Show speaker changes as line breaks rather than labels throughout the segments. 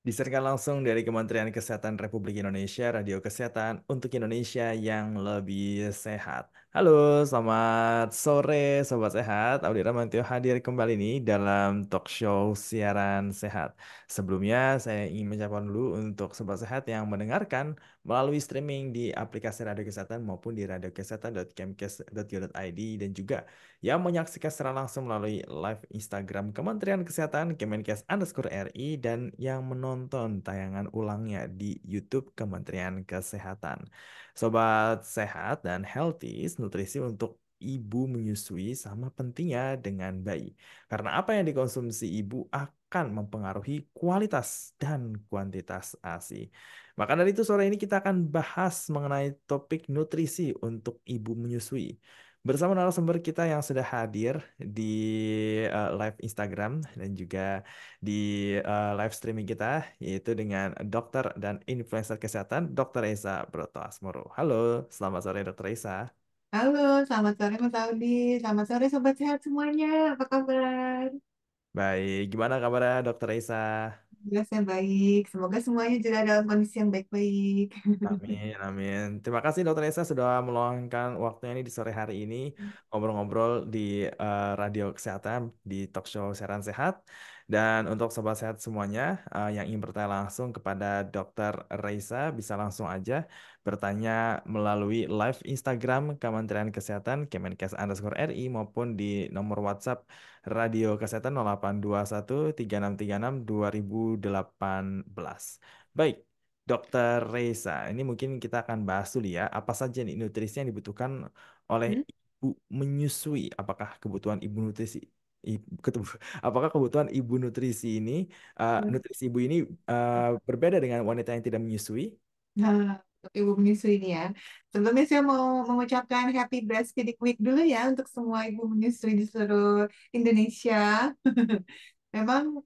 Disiarkan langsung dari Kementerian Kesehatan Republik Indonesia, Radio Kesehatan untuk Indonesia yang lebih sehat. Halo, selamat sore Sobat Sehat. Audi Ramantio hadir kembali nih dalam talk show siaran sehat. Sebelumnya saya ingin mengucapkan dulu untuk Sobat Sehat yang mendengarkan melalui streaming di aplikasi Radio Kesehatan maupun di radiokesehatan.kemkes.go.id dan juga yang menyaksikan secara langsung melalui live Instagram Kementerian Kesehatan Kemenkes_RI dan yang menonton tayangan ulangnya di YouTube Kementerian Kesehatan. Sobat sehat dan healthy, nutrisi untuk ibu menyusui sama pentingnya dengan bayi. Karena apa yang dikonsumsi ibu akan mempengaruhi kualitas dan kuantitas ASI. Maka dari itu sore ini kita akan bahas mengenai topik nutrisi untuk ibu menyusui. Bersama narasumber kita yang sudah hadir di live Instagram dan juga di live streaming kita, yaitu dengan dokter dan influencer kesehatan, Dr. Esa Broto Asmoro. Halo, selamat sore Dr. Esa.
Halo, selamat sore Mas Audi. Selamat sore Sobat Sehat semuanya. Apa kabar?
Baik, gimana kabarnya Dr. Esa?
Ya, saya baik. Semoga semuanya juga dalam kondisi yang baik-baik.
Amin, amin. Terima kasih Dokter Esa sudah meluangkan waktunya ini di sore hari ini ngobrol-ngobrol di Radio Kesehatan di talk show Siaran Sehat. Dan untuk sobat sehat semuanya yang ingin bertanya langsung kepada Dokter Reisa bisa langsung aja bertanya melalui live Instagram Kementerian Kesehatan Kemenkes_RI maupun di nomor WhatsApp Radio Kesehatan 082136662018. Baik. Dokter Reza, ini mungkin kita akan bahas dulu ya, apa saja nih nutrisi yang dibutuhkan oleh
Hmm?
ibu menyusui? Apakah kebutuhan ibu nutrisi, apakah kebutuhan ibu nutrisi ini, nutrisi ibu ini berbeda dengan wanita yang tidak menyusui?
Nah, untuk ibu menyusui ini ya. Sebelumnya saya mau mengucapkan Happy Breastfeeding Week dulu ya untuk semua ibu menyusui di seluruh Indonesia. Memang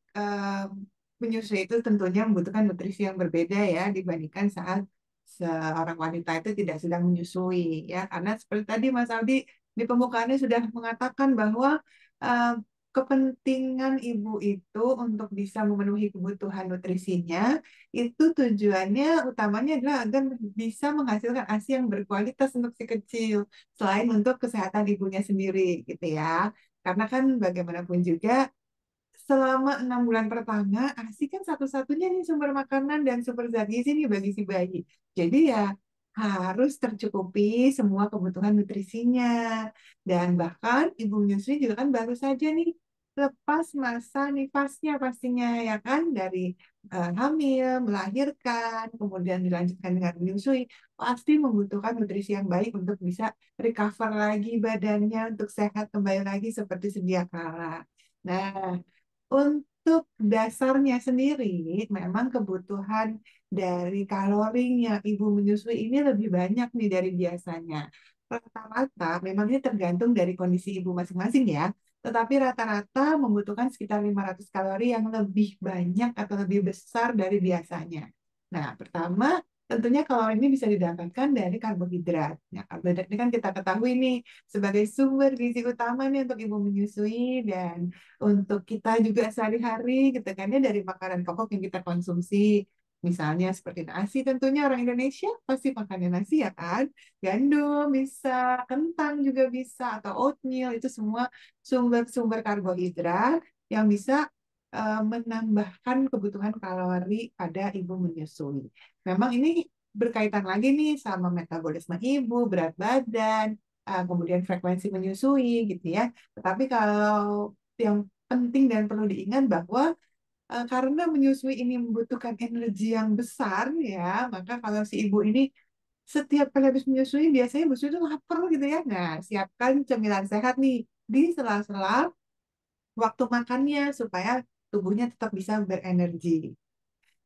menyusui itu tentunya membutuhkan nutrisi yang berbeda ya dibandingkan saat seorang wanita itu tidak sedang menyusui ya. Karena seperti tadi Mas Aldi di pembukaannya sudah mengatakan bahwa eh, kepentingan ibu itu untuk bisa memenuhi kebutuhan nutrisinya itu tujuannya utamanya adalah agar bisa menghasilkan ASI yang berkualitas untuk si kecil, selain untuk kesehatan ibunya sendiri, gitu ya. Karena kan bagaimanapun juga, selama 6 bulan pertama, ASI kan satu-satunya nih sumber makanan dan sumber zat gizi nih bagi si bayi. Jadi ya harus tercukupi semua kebutuhan nutrisinya. Dan bahkan ibu menyusui juga kan baru saja nih lepas masa nifasnya pastinya ya kan dari hamil, melahirkan, kemudian dilanjutkan dengan menyusui, pasti membutuhkan nutrisi yang baik untuk bisa recover lagi badannya untuk sehat kembali lagi seperti sedia kala. Nah, untuk dasarnya sendiri, memang kebutuhan dari kalorinya ibu menyusui ini lebih banyak nih dari biasanya. Rata-rata memang ini tergantung dari kondisi ibu masing-masing ya. Tetapi rata-rata membutuhkan sekitar 500 kalori yang lebih banyak atau lebih besar dari biasanya. Nah, pertama, tentunya kalori ini bisa didapatkan dari karbohidrat. Nah, karbohidrat ini kan kita ketahui nih sebagai sumber gizi utama nih untuk ibu menyusui dan untuk kita juga sehari-hari gitu kan ya dari makanan pokok yang kita konsumsi. Misalnya seperti nasi tentunya orang Indonesia pasti makannya nasi ya kan. Gandum bisa, kentang juga bisa, atau oatmeal itu semua sumber-sumber karbohidrat yang bisa menambahkan kebutuhan kalori pada ibu menyusui. Memang ini berkaitan lagi nih sama metabolisme ibu, berat badan, kemudian frekuensi menyusui gitu ya. Tetapi kalau yang penting dan perlu diingat bahwa karena menyusui ini membutuhkan energi yang besar ya, maka kalau si ibu ini setiap kali habis menyusui biasanya ibu itu lapar gitu ya. Nah, siapkan cemilan sehat nih di sela-sela waktu makannya supaya tubuhnya tetap bisa berenergi.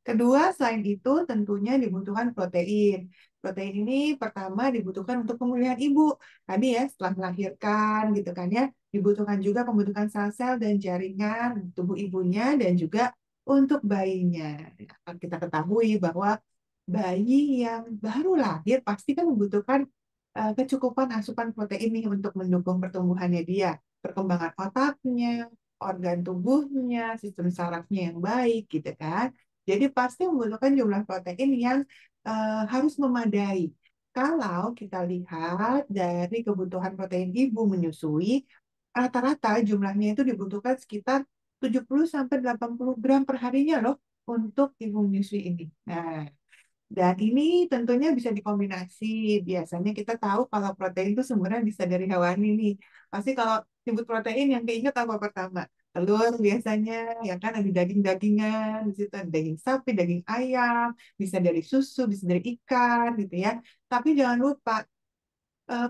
Kedua, selain itu tentunya dibutuhkan protein. Protein ini pertama dibutuhkan untuk pemulihan ibu. Tadi ya setelah melahirkan gitu kan ya, dibutuhkan juga pembentukan sel-sel dan jaringan di tubuh ibunya dan juga untuk bayinya. Nah, kita ketahui bahwa bayi yang baru lahir pasti kan membutuhkan kecukupan asupan protein nih untuk mendukung pertumbuhannya dia, perkembangan otaknya, organ tubuhnya, sistem sarafnya yang baik gitu kan. Jadi pasti membutuhkan jumlah protein yang harus memadai. Kalau kita lihat dari kebutuhan protein ibu menyusui, rata-rata jumlahnya itu dibutuhkan sekitar 70 sampai 80 gram per harinya loh untuk ibu menyusui ini. Nah, dan ini tentunya bisa dikombinasi. Biasanya kita tahu kalau protein itu sumbernya bisa dari hewani nih. Pasti kalau nyebut protein yang keinget apa pertama? Telur biasanya, ya kan ada daging-dagingan, di situ ada daging sapi, daging ayam, bisa dari susu, bisa dari ikan gitu ya. Tapi jangan lupa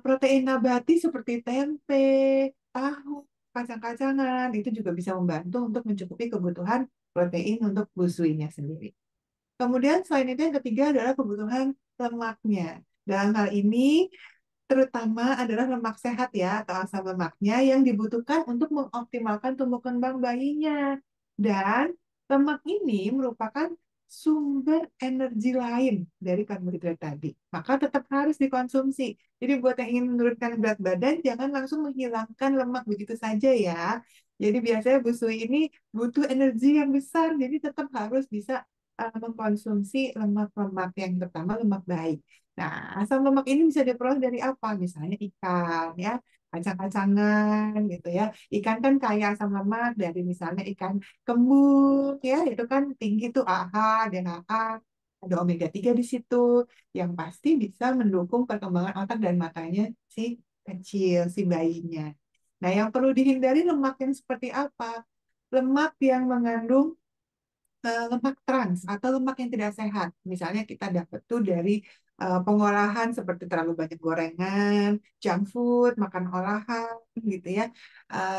protein nabati seperti tempe, tahu, kacang-kacangan itu juga bisa membantu untuk mencukupi kebutuhan protein untuk busuinya sendiri. Kemudian selain itu yang ketiga adalah kebutuhan lemaknya. Dalam hal ini terutama adalah lemak sehat ya atau asam lemaknya yang dibutuhkan untuk mengoptimalkan tumbuh kembang bayinya. Dan lemak ini merupakan sumber energi lain dari karbohidrat tadi. Maka tetap harus dikonsumsi. Jadi buat yang ingin menurunkan berat badan, jangan langsung menghilangkan lemak begitu saja ya. Jadi biasanya busui ini butuh energi yang besar, jadi tetap harus bisa mengkonsumsi lemak-lemak yang pertama lemak baik. Nah, asam lemak ini bisa diperoleh dari apa? Misalnya ikan, ya, kacang-kacangan, gitu ya. Ikan kan kaya asam lemak dari misalnya ikan kembung, ya, itu kan tinggi tuh AHA, DHA, ada omega 3 di situ, yang pasti bisa mendukung perkembangan otak dan matanya si kecil, si bayinya. Nah, yang perlu dihindari lemak yang seperti apa? Lemak yang mengandung lemak trans atau lemak yang tidak sehat. Misalnya kita dapat tuh dari pengolahan seperti terlalu banyak gorengan, junk food, makan olahan gitu ya.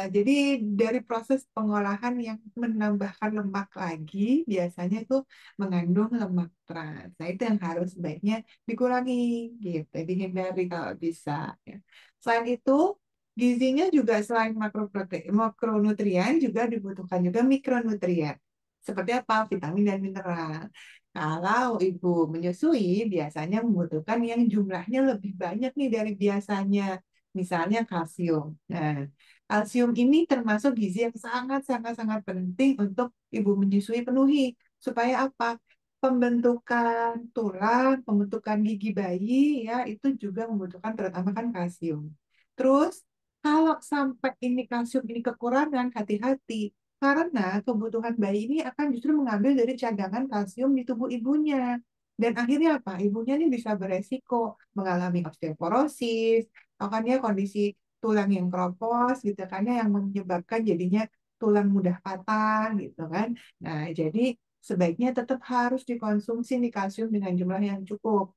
Jadi dari proses pengolahan yang menambahkan lemak lagi biasanya itu mengandung lemak trans. Nah, itu yang harus sebaiknya dikurangi gitu, dihindari kalau bisa ya. Selain itu gizinya juga selain makroprotein, makronutrien juga dibutuhkan juga mikronutrien. Seperti apa? Vitamin dan mineral. Kalau ibu menyusui, biasanya membutuhkan yang jumlahnya lebih banyak nih dari biasanya. Misalnya kalsium. Nah, kalsium ini termasuk gizi yang sangat-sangat-sangat penting untuk ibu menyusui penuhi. Supaya apa? Pembentukan tulang, pembentukan gigi bayi, ya itu juga membutuhkan terutama kan kalsium. Terus, kalau sampai ini kalsium ini kekurangan, hati-hati karena kebutuhan bayi ini akan justru mengambil dari cadangan kalsium di tubuh ibunya. Dan akhirnya apa? Ibunya ini bisa beresiko mengalami osteoporosis, atau kan ya kondisi tulang yang keropos gitu kan ya yang menyebabkan jadinya tulang mudah patah gitu kan. Nah, jadi sebaiknya tetap harus dikonsumsi nih kalsium dengan jumlah yang cukup.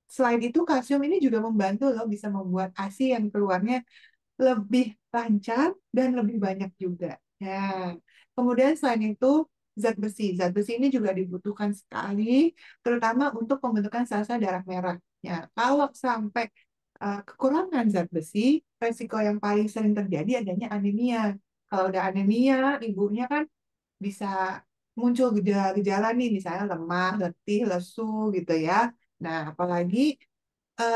Selain itu, kalsium ini juga membantu loh bisa membuat ASI yang keluarnya lebih lancar dan lebih banyak juga. Ya, kemudian selain itu zat besi. Zat besi ini juga dibutuhkan sekali, terutama untuk pembentukan sel-sel darah merah. Ya, kalau sampai kekurangan zat besi, resiko yang paling sering terjadi adanya anemia. Kalau udah anemia, ibunya kan bisa muncul gejala-gejala nih, misalnya lemah, letih, lesu gitu ya. Nah, apalagi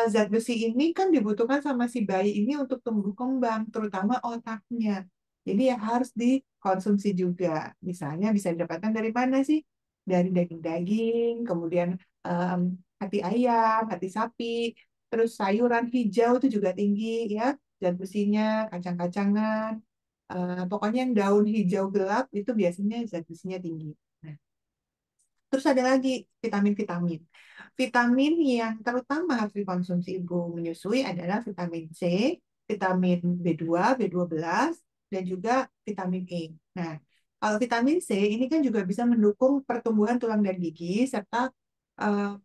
zat besi ini kan dibutuhkan sama si bayi ini untuk tumbuh kembang, terutama otaknya. Jadi ya harus dikonsumsi juga. Misalnya bisa didapatkan dari mana sih? Dari daging-daging, kemudian em, hati ayam, hati sapi, terus sayuran hijau itu juga tinggi ya, zat besinya, kacang-kacangan. Pokoknya yang daun hijau gelap itu biasanya zat besinya tinggi. Nah, terus ada lagi vitamin-vitamin. Vitamin yang terutama harus dikonsumsi ibu menyusui adalah vitamin C, vitamin B2, B12, dan juga vitamin E. Nah, kalau vitamin C ini kan juga bisa mendukung pertumbuhan tulang dan gigi serta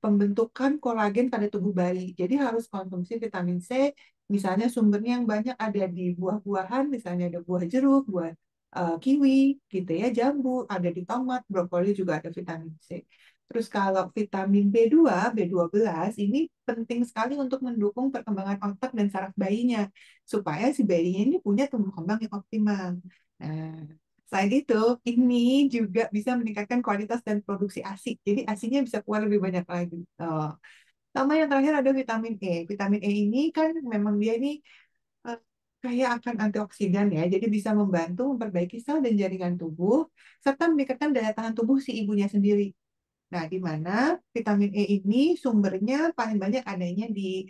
pembentukan kolagen pada tubuh bayi. Jadi harus konsumsi vitamin C, misalnya sumbernya yang banyak ada di buah-buahan, misalnya ada buah jeruk, buah kiwi, gitu ya, jambu, ada di tomat, brokoli juga ada vitamin C. Terus kalau vitamin B2, B12 ini penting sekali untuk mendukung perkembangan otak dan saraf bayinya supaya si bayinya ini punya tumbuh kembang yang optimal. Nah, selain itu, ini juga bisa meningkatkan kualitas dan produksi ASI. Jadi ASINya bisa keluar lebih banyak lagi. Oh. Sama yang terakhir ada vitamin E. Vitamin E ini kan memang dia ini eh, kaya akan antioksidan ya, jadi bisa membantu memperbaiki sel dan jaringan tubuh serta meningkatkan daya tahan tubuh si ibunya sendiri. Nah, di mana vitamin E ini sumbernya paling banyak adanya di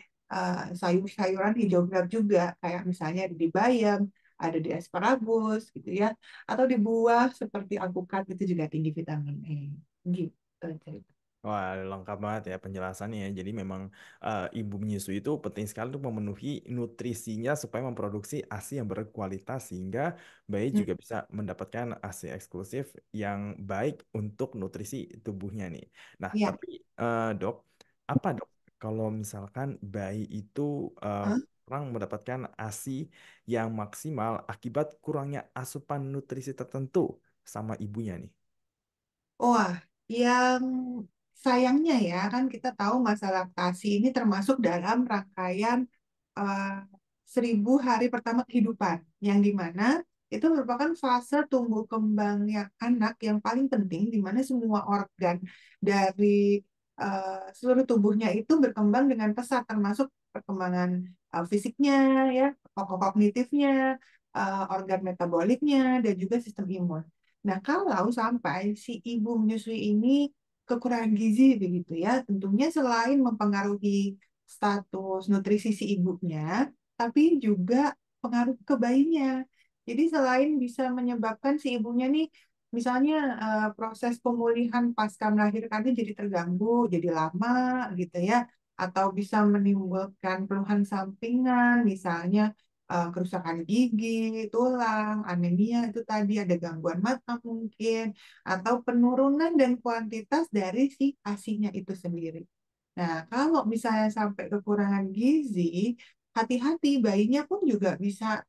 sayur-sayuran hijau gelap juga, kayak misalnya ada di bayam, ada di asparagus, gitu ya, atau di buah seperti alpukat itu juga tinggi vitamin E. Gitu cerita.
Wah, lengkap banget ya penjelasannya ya. Jadi memang ibu menyusui itu penting sekali untuk memenuhi nutrisinya supaya memproduksi ASI yang berkualitas sehingga bayi
Hmm,
juga bisa mendapatkan ASI eksklusif yang baik untuk nutrisi tubuhnya nih. Nah,
ya.
tapi dok, apa dok kalau misalkan bayi itu
Hah?
kurang mendapatkan ASI yang maksimal akibat kurangnya asupan nutrisi tertentu sama ibunya nih?
Wah, yang sayangnya ya kan kita tahu masa laktasi ini termasuk dalam rangkaian eh, 1.000 hari pertama kehidupan, yang dimana itu merupakan fase tumbuh kembangnya anak yang paling penting, di mana semua organ dari seluruh tubuhnya itu berkembang dengan pesat, termasuk perkembangan fisiknya, ya, kognitifnya, organ metaboliknya, dan juga sistem imun. Nah, kalau sampai si ibu menyusui ini kekurangan gizi begitu ya, tentunya selain mempengaruhi status nutrisi si ibunya, tapi juga pengaruh ke bayinya. Jadi selain bisa menyebabkan si ibunya nih, misalnya proses pemulihan pasca melahirkannya jadi terganggu, jadi lama gitu ya, atau bisa menimbulkan keluhan sampingan, misalnya kerusakan gigi, tulang, anemia itu tadi, ada gangguan mata mungkin, atau penurunan dan kuantitas dari si ASINya itu sendiri. Nah, kalau misalnya sampai kekurangan gizi, hati-hati bayinya pun juga bisa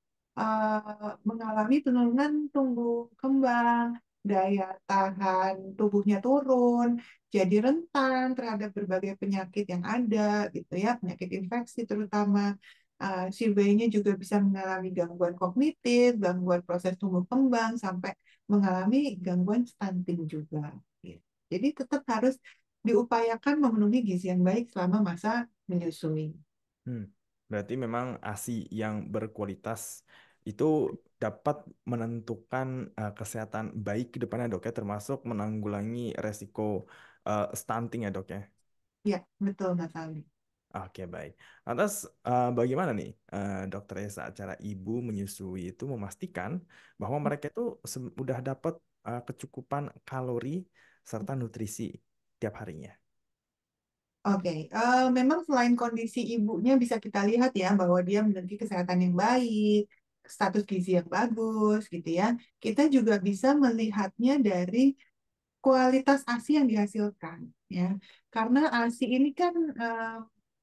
mengalami penurunan tumbuh kembang, daya tahan tubuhnya turun, jadi rentan terhadap berbagai penyakit yang ada, gitu ya, penyakit infeksi terutama. Si bayinya juga bisa mengalami gangguan kognitif, gangguan proses tumbuh kembang, sampai mengalami gangguan stunting juga. Gitu. Jadi tetap harus diupayakan memenuhi gizi yang baik selama masa menyusui.
Hmm, berarti memang ASI yang berkualitas itu dapat menentukan kesehatan bayi ke depannya dok ya, termasuk menanggulangi resiko stunting ya dok ya.
Ya, betul Mas Aldi.
Oke baik. Lantas bagaimana nih dokter Esa cara ibu menyusui itu memastikan bahwa mereka itu udah dapat kecukupan kalori serta nutrisi tiap harinya.
Oke, memang selain kondisi ibunya bisa kita lihat ya bahwa dia memiliki kesehatan yang baik, status gizi yang bagus gitu ya. Kita juga bisa melihatnya dari kualitas ASI yang dihasilkan ya. Karena ASI ini kan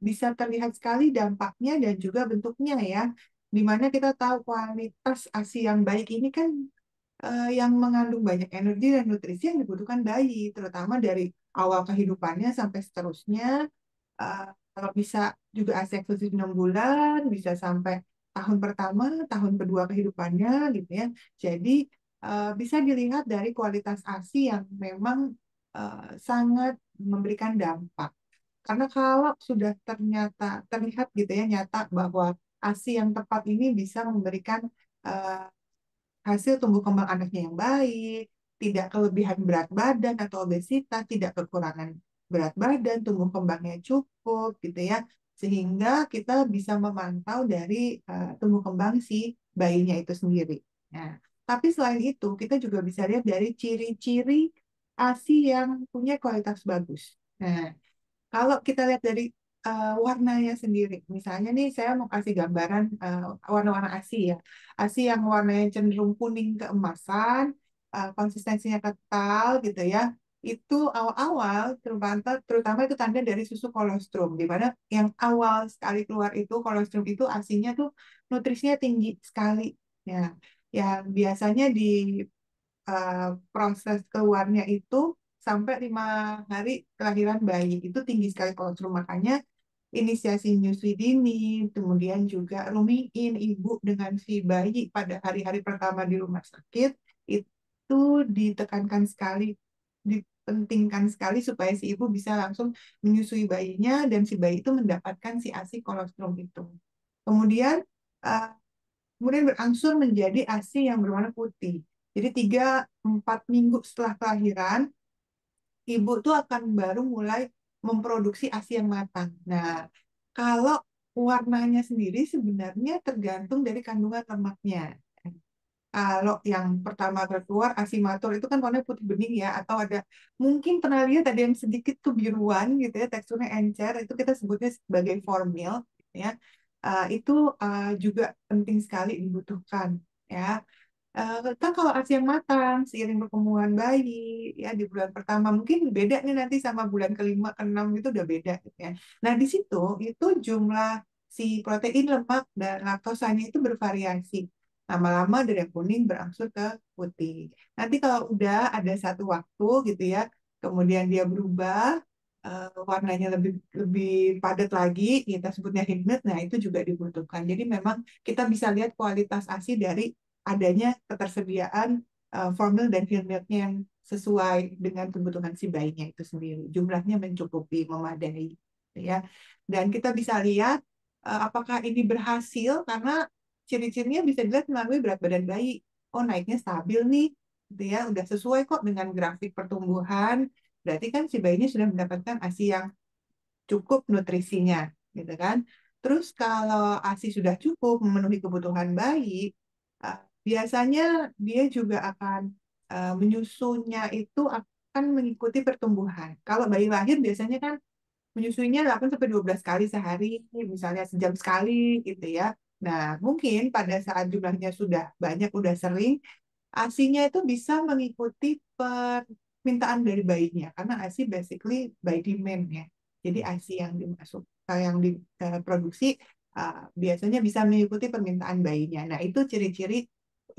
bisa terlihat sekali dampaknya dan juga bentuknya ya. Di mana kita tahu kualitas ASI yang baik ini kan yang mengandung banyak energi dan nutrisi yang dibutuhkan bayi, terutama dari awal kehidupannya sampai seterusnya. Kalau bisa juga ASI eksklusif 6 bulan, bisa sampai tahun pertama, tahun kedua kehidupannya gitu ya. Jadi bisa dilihat dari kualitas ASI yang memang sangat memberikan dampak. Karena kalau sudah ternyata terlihat gitu ya nyata bahwa ASI yang tepat ini bisa memberikan eh, hasil tumbuh kembang anaknya yang baik, tidak kelebihan berat badan atau obesitas, tidak kekurangan berat badan, tumbuh kembangnya cukup gitu ya. Sehingga kita bisa memantau dari tumbuh kembang si bayinya itu sendiri. Nah, tapi selain itu kita juga bisa lihat dari ciri-ciri ASI yang punya kualitas bagus. Nah, kalau kita lihat dari warnanya sendiri, misalnya nih saya mau kasih gambaran warna-warna ASI ya. ASI yang warnanya cenderung kuning keemasan, konsistensinya kental gitu ya. Itu awal-awal terutama itu tanda dari susu kolostrum, di mana yang awal sekali keluar itu kolostrum itu ASINya tuh nutrisinya tinggi sekali. Ya, yang biasanya di proses keluarnya itu sampai 5 hari kelahiran bayi itu tinggi sekali kolostrum, makanya inisiasi nyusui dini, kemudian juga rumiin ibu dengan si bayi pada hari-hari pertama di rumah sakit itu ditekankan sekali, dipentingkan sekali supaya si ibu bisa langsung menyusui bayinya dan si bayi itu mendapatkan si ASI kolostrum itu. Kemudian uh, kemudian berangsur menjadi ASI yang berwarna putih. Jadi 3-4 minggu setelah kelahiran ibu tuh akan baru mulai memproduksi ASI yang matang. Nah, kalau warnanya sendiri sebenarnya tergantung dari kandungan lemaknya. Kalau yang pertama keluar asimator itu kan warnanya putih bening ya, atau ada mungkin pernah lihat ada yang sedikit kebiruan gitu ya, teksturnya encer, itu kita sebutnya sebagai formil, gitu ya. Itu juga penting sekali dibutuhkan ya. Kan kalau ASI yang matang seiring perkembangan bayi ya di bulan pertama mungkin beda nih nanti sama bulan kelima keenam itu udah beda gitu ya. Nah di situ itu jumlah si protein lemak dan laktosanya itu bervariasi. Lama-lama dari yang kuning berangsur ke putih. Nanti kalau udah ada satu waktu gitu ya, kemudian dia berubah warnanya lebih lebih padat lagi, kita sebutnya hignet. Nah itu juga dibutuhkan. Jadi memang kita bisa lihat kualitas ASI dari adanya ketersediaan formil dan field milknya yang sesuai dengan kebutuhan si bayinya itu sendiri. Jumlahnya mencukupi, memadai, gitu ya. Dan kita bisa lihat apakah ini berhasil karena ciri-cirinya bisa dilihat melalui berat badan bayi. Oh, naiknya stabil nih, gitu ya. Udah sesuai kok dengan grafik pertumbuhan. Berarti kan si bayinya sudah mendapatkan ASI yang cukup nutrisinya, gitu kan. Terus kalau ASI sudah cukup memenuhi kebutuhan bayi, biasanya dia juga akan menyusunya itu akan mengikuti pertumbuhan. Kalau bayi lahir biasanya kan menyusuinya 8 sampai 12 kali sehari, misalnya sejam sekali gitu ya. Nah, mungkin pada saat jumlahnya sudah banyak, udah sering, ASINya itu bisa mengikuti permintaan dari bayinya karena ASI basically by demand ya. Jadi ASI yang dimasuk yang diproduksi biasanya bisa mengikuti permintaan bayinya. Nah, itu ciri-ciri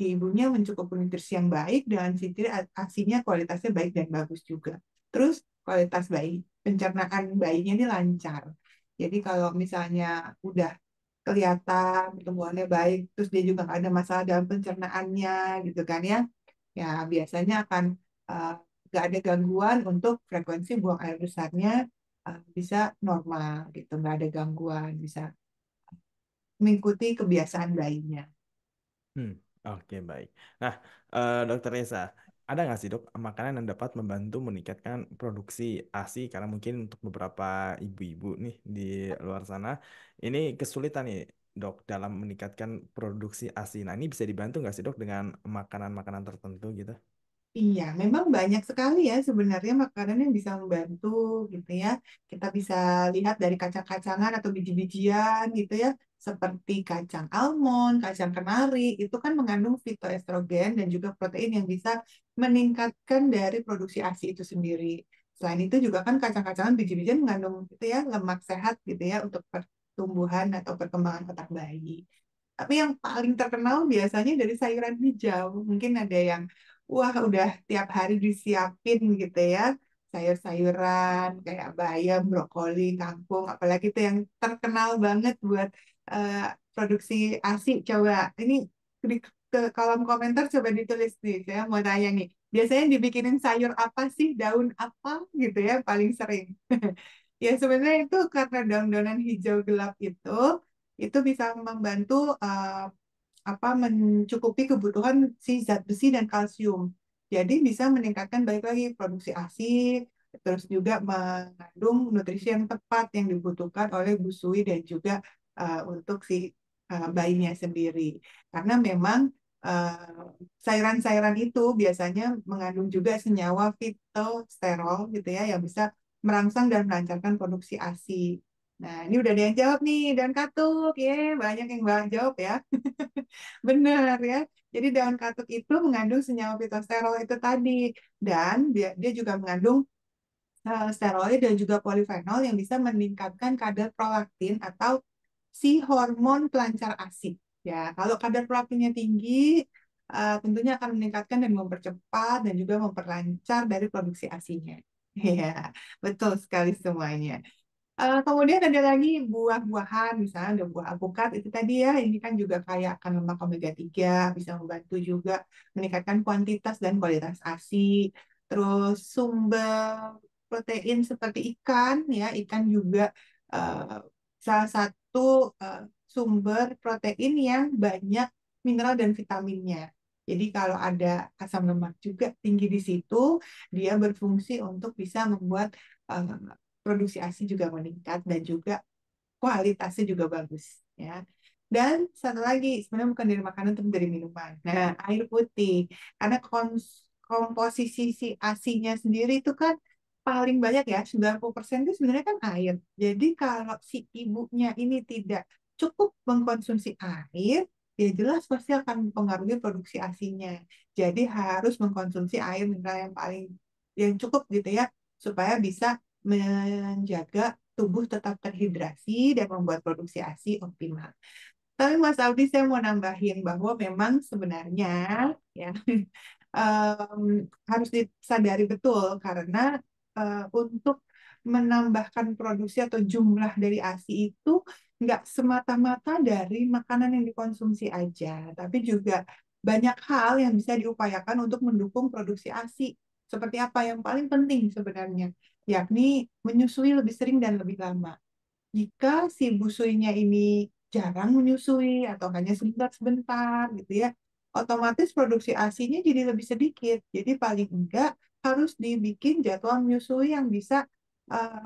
ibunya mencukupi nutrisi yang baik dan ciri ASINya kualitasnya baik dan bagus juga. Terus kualitas bayi, pencernaan bayinya ini lancar. Jadi kalau misalnya udah kelihatan pertumbuhannya baik, terus dia juga nggak ada masalah dalam pencernaannya gitu kan ya, ya biasanya akan eh, nggak ada gangguan untuk frekuensi buang air besarnya bisa normal gitu, nggak ada gangguan, bisa mengikuti kebiasaan bayinya.
Hmm, oke baik. Nah, Dokter Reza, ada nggak sih dok makanan yang dapat membantu meningkatkan produksi ASI karena mungkin untuk beberapa ibu-ibu nih di luar sana ini kesulitan nih dok dalam meningkatkan produksi ASI. Nah ini bisa dibantu nggak sih dok dengan makanan-makanan tertentu gitu?
Iya, memang banyak sekali ya sebenarnya makanan yang bisa membantu gitu ya. Kita bisa lihat dari kacang-kacangan atau biji-bijian gitu ya, seperti kacang almond, kacang kenari, itu kan mengandung fitoestrogen dan juga protein yang bisa meningkatkan dari produksi ASI itu sendiri. Selain itu juga kan kacang-kacangan biji-bijian mengandung gitu ya lemak sehat gitu ya untuk pertumbuhan atau perkembangan otak bayi. Tapi yang paling terkenal biasanya dari sayuran hijau. Mungkin ada yang, wah udah tiap hari disiapin gitu ya. Sayur-sayuran kayak bayam, brokoli, kangkung. Apalagi itu yang terkenal banget buat eh, produksi ASI. Coba, ini di ke kolom komentar coba ditulis nih. Saya mau tanya nih. Biasanya dibikinin sayur apa sih? Daun apa gitu ya paling sering. Ya sebenarnya itu karena daun-daunan hijau gelap itu bisa membantu apa mencukupi kebutuhan si zat besi dan kalsium. Jadi bisa meningkatkan balik lagi produksi ASI, terus juga mengandung nutrisi yang tepat yang dibutuhkan oleh busui dan juga untuk si bayinya sendiri. Karena memang uh, sayuran-sayuran itu biasanya mengandung juga senyawa fitosterol gitu ya yang bisa merangsang dan melancarkan produksi ASI. Nah, ini udah ada yang jawab nih, dan katuk, ya banyak yang jawab ya. Benar ya. Jadi daun katuk itu mengandung senyawa fitosterol itu tadi, dan dia juga mengandung steroid dan juga polifenol yang bisa meningkatkan kadar prolaktin atau si hormon pelancar ASI. Ya, kalau kadar prolaktinnya tinggi, tentunya akan meningkatkan dan mempercepat dan juga memperlancar dari produksi ASINya. Ya, betul sekali semuanya. Kemudian ada lagi buah-buahan, misalnya ada buah alpukat itu tadi ya, ini kan juga kaya akan lemak omega 3, bisa membantu juga meningkatkan kuantitas dan kualitas ASI. Terus sumber protein seperti ikan, ya, ikan juga eh, salah satu sumber protein yang banyak mineral dan vitaminnya. Jadi kalau ada asam lemak juga tinggi di situ, dia berfungsi untuk bisa membuat produksi ASI juga meningkat dan juga kualitasnya juga bagus ya. Dan satu lagi sebenarnya bukan dari makanan tapi dari minuman. Nah, air putih karena komposisi si ASINya sendiri itu kan paling banyak ya 90% itu sebenarnya kan air. Jadi kalau si ibunya ini tidak cukup mengkonsumsi air, ya jelas pasti akan mempengaruhi produksi ASINya. Jadi harus mengkonsumsi air mineral yang paling yang cukup gitu ya supaya bisa menjaga tubuh tetap terhidrasi dan membuat produksi ASI optimal. Tapi Mas Audi saya mau nambahin bahwa memang sebenarnya ya harus disadari betul karena untuk menambahkan produksi atau jumlah dari ASI itu nggak semata-mata dari makanan yang dikonsumsi aja, tapi juga banyak hal yang bisa diupayakan untuk mendukung produksi ASI. Seperti apa yang paling penting sebenarnya, yakni menyusui lebih sering dan lebih lama. Jika si busuinya ini jarang menyusui atau hanya sebentar-sebentar gitu ya, otomatis produksi ASINya jadi lebih sedikit. Jadi paling enggak harus dibikin jadwal menyusui yang bisa uh,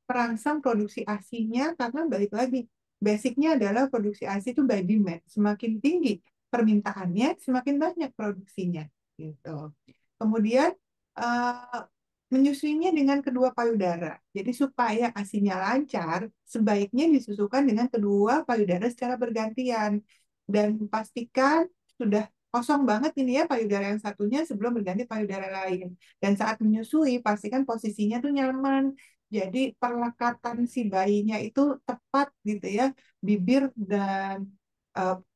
merangsang produksi ASINya karena balik lagi basicnya adalah produksi ASI itu by demand. Semakin tinggi permintaannya, semakin banyak produksinya gitu. Kemudian uh, menyusuinya dengan kedua payudara. Jadi supaya ASINya lancar, sebaiknya disusukan dengan kedua payudara secara bergantian. Dan pastikan sudah kosong banget ini ya payudara yang satunya sebelum berganti payudara lain. Dan saat menyusui, pastikan posisinya tuh nyaman. Jadi perlekatan si bayinya itu tepat gitu ya, bibir dan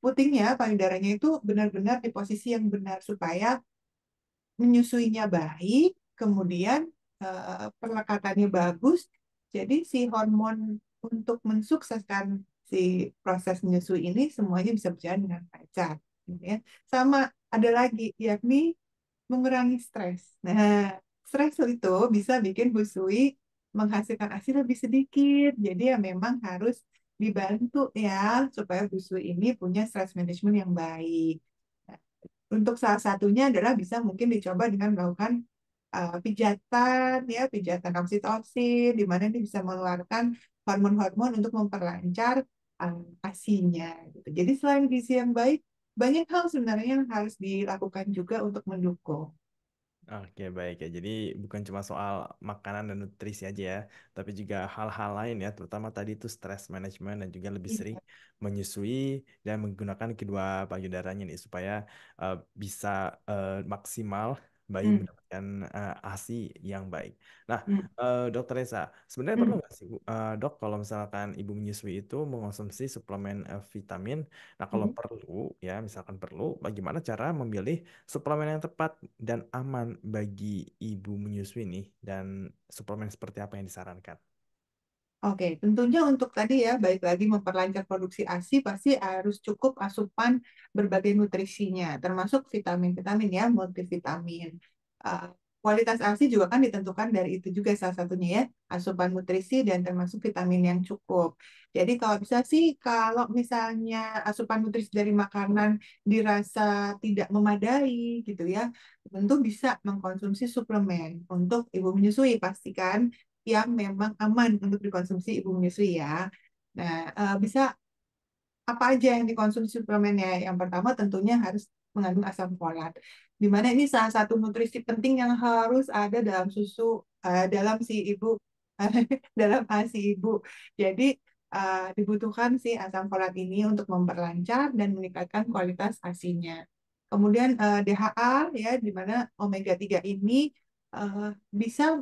putingnya, payudaranya itu benar-benar di posisi yang benar supaya menyusuinya baik, kemudian perlekatannya bagus. Jadi si hormon untuk mensukseskan si proses menyusui ini semuanya bisa berjalan dengan lancar. Gitu ya. Sama ada lagi, yakni mengurangi stres. Nah, stres itu bisa bikin busui menghasilkan ASI lebih sedikit. Jadi ya memang harus dibantu ya supaya busui ini punya stress management yang baik. Nah, untuk salah satunya adalah bisa mungkin dicoba dengan melakukan pijatan ya, pijatan oksitosin di mana ini bisa mengeluarkan hormon-hormon untuk memperlancar ASI-nya gitu. Jadi selain gizi yang baik, banyak hal sebenarnya yang harus dilakukan juga untuk mendukung.
Oke, baik ya. Jadi bukan cuma soal makanan dan nutrisi aja ya, tapi juga hal-hal lain ya, terutama tadi itu stress management dan juga lebih sering
Iya.
menyusui dan menggunakan kedua payudaranya nih supaya bisa maksimal bayi
Hmm,
mendapatkan ASI yang baik. Nah,
hmm,
Dokter Reza, sebenarnya perlu
hmm,
nggak sih, Dok, kalau misalkan ibu menyusui itu mengonsumsi suplemen vitamin? Nah, kalau
hmm.
perlu ya, misalkan perlu, bagaimana cara memilih suplemen yang tepat dan aman bagi ibu menyusui nih, dan suplemen seperti apa yang disarankan?
Oke, tentunya untuk tadi ya, baik lagi memperlancar produksi ASI, pasti harus cukup asupan berbagai nutrisinya, termasuk vitamin-vitamin ya, multivitamin. Uh, Kualitas ASI juga kan ditentukan dari itu juga salah satunya ya, asupan nutrisi dan termasuk vitamin yang cukup. Jadi kalau bisa sih, kalau misalnya asupan nutrisi dari makanan dirasa tidak memadai gitu ya, tentu bisa mengkonsumsi suplemen untuk ibu menyusui, pastikan yang memang aman untuk dikonsumsi ibu menyusui ya. Nah, bisa apa aja yang dikonsumsi suplemennya? Yang pertama tentunya harus mengandung asam folat. Di mana ini salah satu nutrisi penting yang harus ada dalam susu dalam si ibu dalam ASI ibu. Jadi dibutuhkan si asam folat ini untuk memperlancar dan meningkatkan kualitas ASINya. Kemudian DHA ya di mana omega 3 ini bisa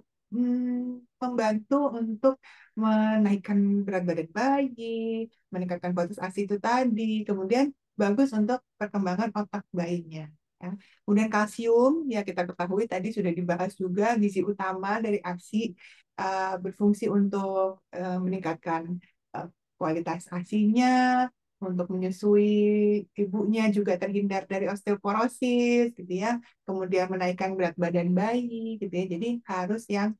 membantu untuk menaikkan berat badan bayi, meningkatkan kualitas ASI itu tadi, kemudian bagus untuk perkembangan otak bayinya. Ya. Kemudian kalsium, ya kita ketahui tadi sudah dibahas juga gizi utama dari ASI berfungsi untuk meningkatkan uh, kualitas ASINya, untuk menyusui ibunya juga terhindar dari osteoporosis, gitu ya. Kemudian menaikkan berat badan bayi, gitu ya. Jadi harus yang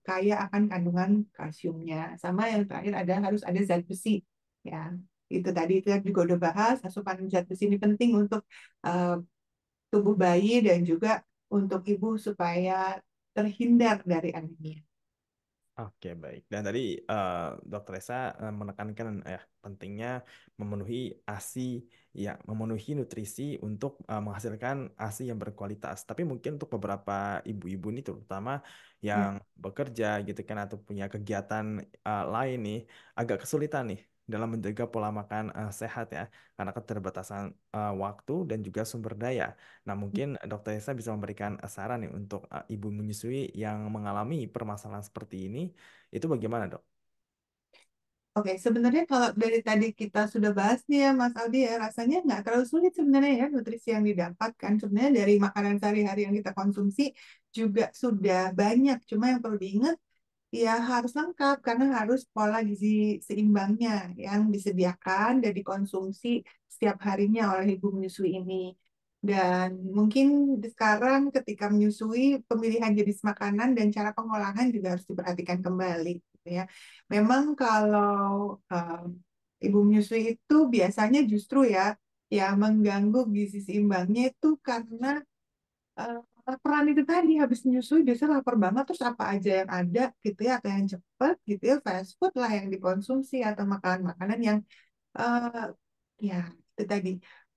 kaya akan kandungan kalsiumnya. Sama yang terakhir ada harus ada zat besi, ya. Itu tadi itu juga udah bahas asupan zat besi ini penting untuk uh, tubuh bayi dan juga untuk ibu supaya terhindar dari anemia.
Oke, baik. Dan tadi Dokter Esa menekankan pentingnya memenuhi ASI, ya, memenuhi nutrisi untuk menghasilkan ASI yang berkualitas. Tapi mungkin untuk beberapa ibu-ibu ini terutama
Ya.
yang bekerja gitu kan atau punya kegiatan lain nih agak kesulitan nih dalam menjaga pola makan sehat ya karena keterbatasan waktu dan juga sumber daya. Nah, mungkin Dokter Esa bisa memberikan saran nih untuk ibu menyusui yang mengalami permasalahan seperti ini, itu bagaimana, Dok?
Oke, sebenarnya kalau dari tadi kita sudah bahas nih ya Mas Aldi ya, rasanya nggak terlalu sulit sebenarnya ya nutrisi yang didapatkan. Sebenarnya dari makanan sehari-hari yang kita konsumsi juga sudah banyak. Cuma yang perlu diingat ya harus lengkap karena harus pola gizi seimbangnya yang disediakan dan dikonsumsi setiap harinya oleh ibu menyusui ini. Dan mungkin sekarang ketika menyusui pemilihan jenis makanan dan cara pengolahan juga harus diperhatikan kembali gitu ya. Memang kalau ibu menyusui itu biasanya justru ya yang mengganggu gizi seimbangnya itu karena eh, laparan itu tadi habis menyusui biasanya lapar banget terus apa aja yang ada gitu ya atau yang cepat gitu ya fast food lah yang dikonsumsi atau makanan-makanan yang eh, ya itu tadi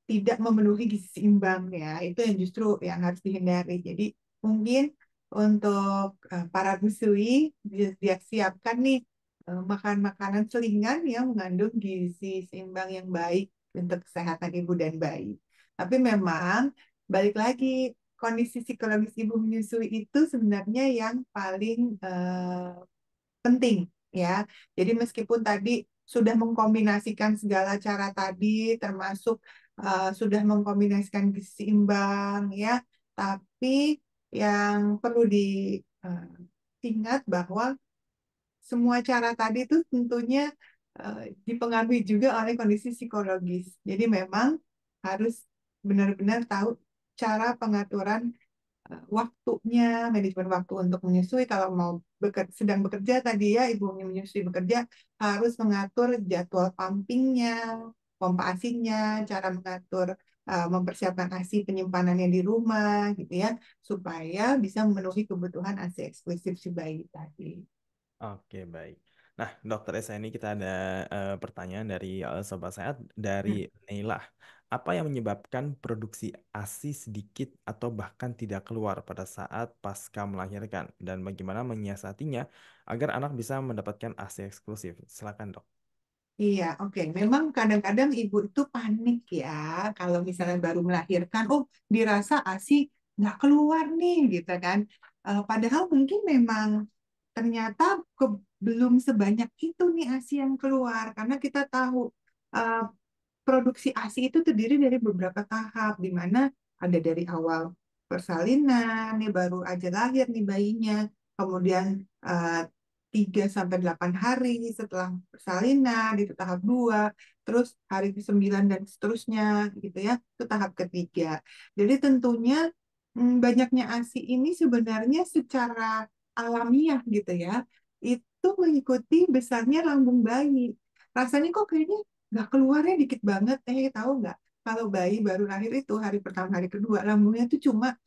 tidak memenuhi gizi seimbang ya itu yang justru yang harus dihindari. Jadi mungkin untuk para busui dia siapkan nih makan makanan selingan yang mengandung gizi seimbang yang baik untuk kesehatan ibu dan bayi. Tapi memang balik lagi kondisi psikologis ibu menyusui itu sebenarnya yang paling penting ya. Jadi meskipun tadi sudah mengkombinasikan segala cara tadi, termasuk sudah mengkombinasikan gizi seimbang ya, tapi yang perlu diingat bahwa semua cara tadi itu tentunya dipengaruhi juga oleh kondisi psikologis. Jadi memang harus benar-benar tahu cara pengaturan waktunya, manajemen waktu untuk menyusui. Kalau mau sedang bekerja tadi ya, ibu menyusui bekerja, harus mengatur jadwal pumpingnya, pompa asinya, cara mengatur, mempersiapkan asi penyimpanannya di rumah, gitu ya, supaya bisa memenuhi kebutuhan asi eksklusif si bayi tadi.
Oke, baik. Nah, Dokter Esa ini kita ada pertanyaan dari Sobat Sehat dari
Hmm.
Neila. Apa yang menyebabkan produksi ASI sedikit atau bahkan tidak keluar pada saat pasca melahirkan? Dan bagaimana menyiasatinya agar anak bisa mendapatkan ASI eksklusif? Silakan, Dok.
Iya, oke. Memang kadang-kadang ibu itu panik ya, kalau misalnya baru melahirkan, oh dirasa ASI nggak keluar nih, gitu kan. Padahal mungkin memang ternyata belum sebanyak itu nih ASI yang keluar, karena kita tahu eh, produksi ASI itu terdiri dari beberapa tahap, di mana ada dari awal persalinan, nih baru aja lahir nih bayinya, kemudian eh, 3 sampai 8 hari setelah persalinan itu tahap 2, terus hari ke-9 dan seterusnya gitu ya, itu tahap ketiga. Jadi tentunya banyaknya ASI ini sebenarnya secara alamiah gitu ya, itu mengikuti besarnya lambung bayi. Rasanya kok kayaknya nggak keluarnya dikit banget. Tahu nggak? Kalau bayi baru lahir itu hari pertama, hari kedua, lambungnya tuh cuma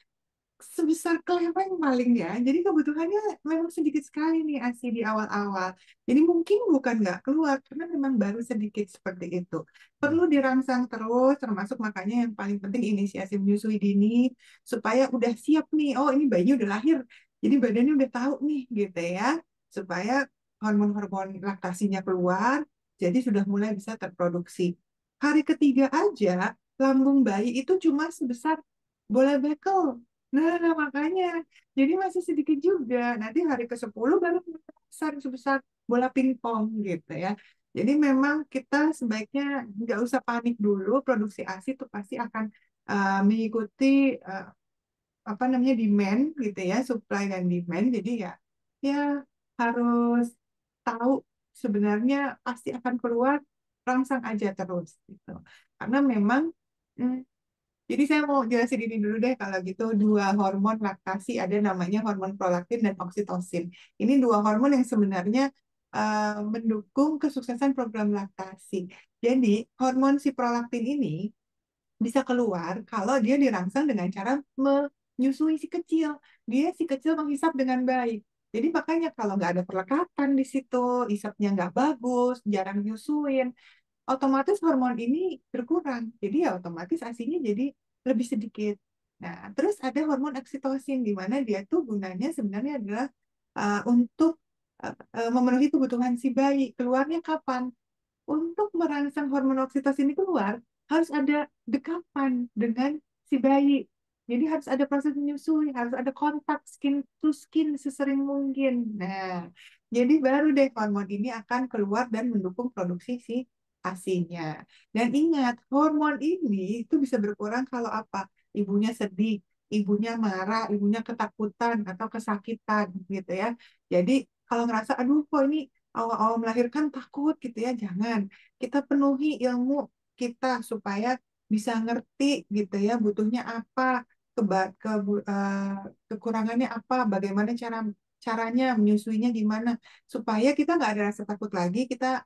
sebesar kelereng paling ya. Jadi kebutuhannya memang sedikit sekali nih ASI di awal-awal. Jadi mungkin bukan nggak keluar, karena memang baru sedikit seperti itu.
Hmm.
Perlu dirangsang terus, termasuk makanya yang paling penting inisiasi menyusui dini, supaya udah siap nih, oh ini bayinya udah lahir. Jadi badannya udah tahu nih gitu ya, supaya hormon-hormon laktasinya keluar, jadi sudah mulai bisa terproduksi. Hari ketiga aja, lambung bayi itu cuma sebesar bola bekel. Nah, makanya. Jadi masih sedikit juga. Nanti hari ke-10 baru besar sebesar bola pingpong gitu ya. Jadi memang kita sebaiknya nggak usah panik dulu. Produksi ASI itu pasti akan mengikuti uh, apa namanya demand gitu ya, supply dan demand. Jadi ya harus tahu sebenarnya pasti akan keluar, rangsang aja terus gitu. Karena memang mm, jadi saya mau jelasin ini dulu deh kalau gitu dua hormon laktasi ada namanya hormon prolaktin dan oksitosin. Ini dua hormon yang sebenarnya mendukung kesuksesan program laktasi. Jadi hormon si prolaktin ini bisa keluar kalau dia dirangsang dengan cara menyusui si kecil. Dia si kecil menghisap dengan baik. Jadi makanya kalau nggak ada perlekatan di situ, hisapnya nggak bagus, jarang nyusuin, otomatis hormon ini berkurang. Jadi ya otomatis ASINYA jadi lebih sedikit. Nah, terus ada hormon oksitosin di mana dia tuh gunanya sebenarnya adalah untuk memenuhi kebutuhan si bayi. Keluarnya kapan? Untuk merangsang hormon oksitosin ini keluar, harus ada dekapan dengan si bayi. Jadi harus ada proses menyusui, harus ada kontak skin to skin sesering mungkin. Nah, jadi baru deh hormon ini akan keluar dan mendukung produksi si ASINYA. Dan ingat, hormon ini itu bisa berkurang kalau apa? Ibunya sedih, ibunya marah, ibunya ketakutan atau kesakitan gitu ya. Jadi kalau ngerasa, aduh kok ini awal-awal melahirkan takut gitu ya, jangan. Kita penuhi ilmu kita supaya bisa ngerti gitu ya, butuhnya apa, kekurangannya apa, bagaimana caranya menyusuinya gimana, supaya kita nggak ada rasa takut lagi, kita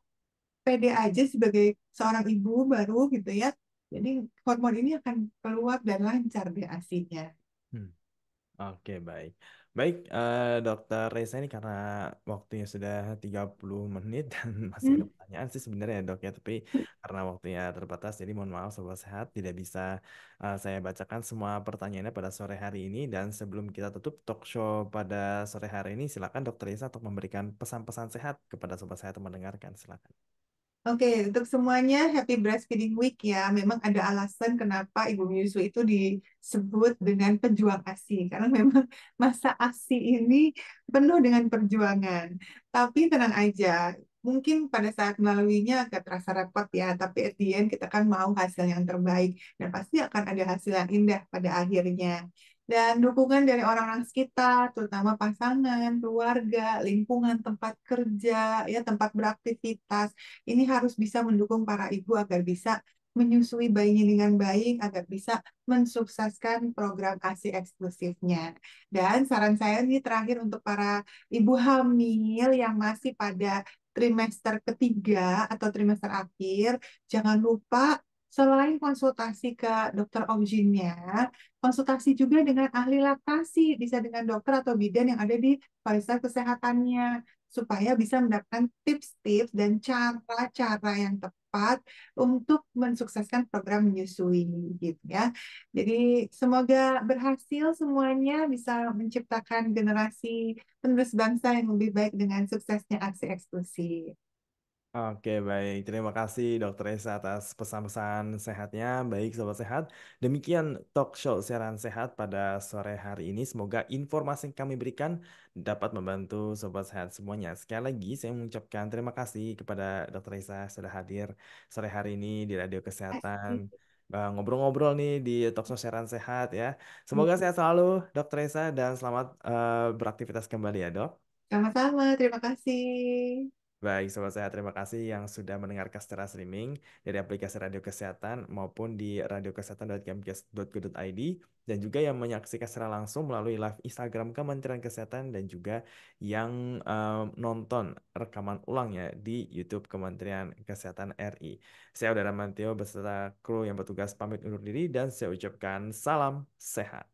pede aja sebagai seorang ibu baru gitu ya. Jadi hormon ini akan keluar dan lancar deh ASINYA.
Hmm. Oke, baik. Baik, Dokter Reza ini karena waktunya sudah 30 menit dan masih ada
Hmm.
pertanyaan sih sebenarnya ya dok ya, tapi karena waktunya terbatas jadi mohon maaf Sobat Sehat tidak bisa saya bacakan semua pertanyaannya pada sore hari ini dan sebelum kita tutup talk show pada sore hari ini silakan Dokter Reza untuk memberikan pesan-pesan sehat kepada Sobat Sehat yang mendengarkan silakan.
Oke, untuk semuanya Happy Breastfeeding Week ya. Memang ada alasan kenapa ibu menyusui itu disebut dengan pejuang ASI. Karena memang masa ASI ini penuh dengan perjuangan. Tapi tenang aja, mungkin pada saat melaluinya agak terasa repot ya. Tapi at the end kita kan mau hasil yang terbaik. Dan pasti akan ada hasil yang indah pada akhirnya. Dan dukungan dari orang-orang sekitar, terutama pasangan, keluarga, lingkungan tempat kerja, ya tempat beraktivitas ini harus bisa mendukung para ibu agar bisa menyusui bayinya dengan baik, agar bisa mensukseskan program ASI eksklusifnya. Dan saran saya nih terakhir untuk para ibu hamil yang masih pada trimester ketiga atau trimester akhir, jangan lupa selain konsultasi ke dokter obgynnya, konsultasi juga dengan ahli laktasi, bisa dengan dokter atau bidan yang ada di fasilitas kesehatannya supaya bisa mendapatkan tips-tips dan cara-cara yang tepat untuk mensukseskan program menyusui gitu ya. Jadi semoga berhasil semuanya bisa menciptakan generasi penerus bangsa yang lebih baik dengan suksesnya aksi eksklusif.
Oke, baik. Terima kasih Dokter Esa atas pesan-pesan sehatnya. Baik, Sobat Sehat. Demikian talk show siaran sehat pada sore hari ini. Semoga informasi yang kami berikan dapat membantu Sobat Sehat semuanya. Sekali lagi, saya mengucapkan terima kasih kepada Dokter Esa sudah hadir sore hari ini di Radio Kesehatan.
Asik.
Ngobrol-ngobrol nih di talk show siaran sehat ya. Semoga sehat selalu, Dokter Esa, dan selamat beraktivitas kembali ya, Dok.
Sama-sama, terima kasih.
Baik, sobat sehat, terima kasih yang sudah mendengarkan secara streaming dari aplikasi Radio Kesehatan maupun di radiokesehatan.kemkes.go.id dan juga yang menyaksikan secara langsung melalui live Instagram Kementerian Kesehatan dan juga yang nonton rekaman ulangnya di YouTube Kementerian Kesehatan RI. Saya Udara Mantio beserta kru yang bertugas pamit undur diri dan saya ucapkan salam sehat.